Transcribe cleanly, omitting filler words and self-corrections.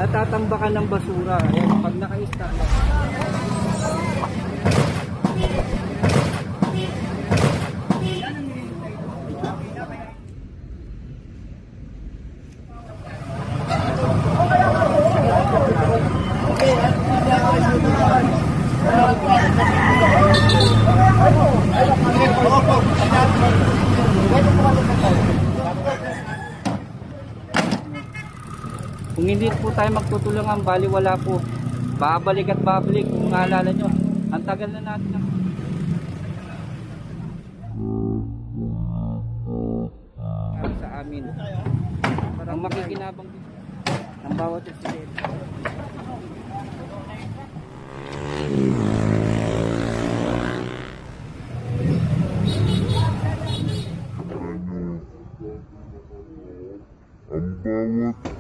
natatambakan ng basura. Ayan, pag naka-stack. Kung hindi po tayo magtutulungan, baliwala po. Babalik at babalik kung naalala nyo. Ang tagal na natin para sa amin. Parang makikinabang ng bawat presidente. Ang bawat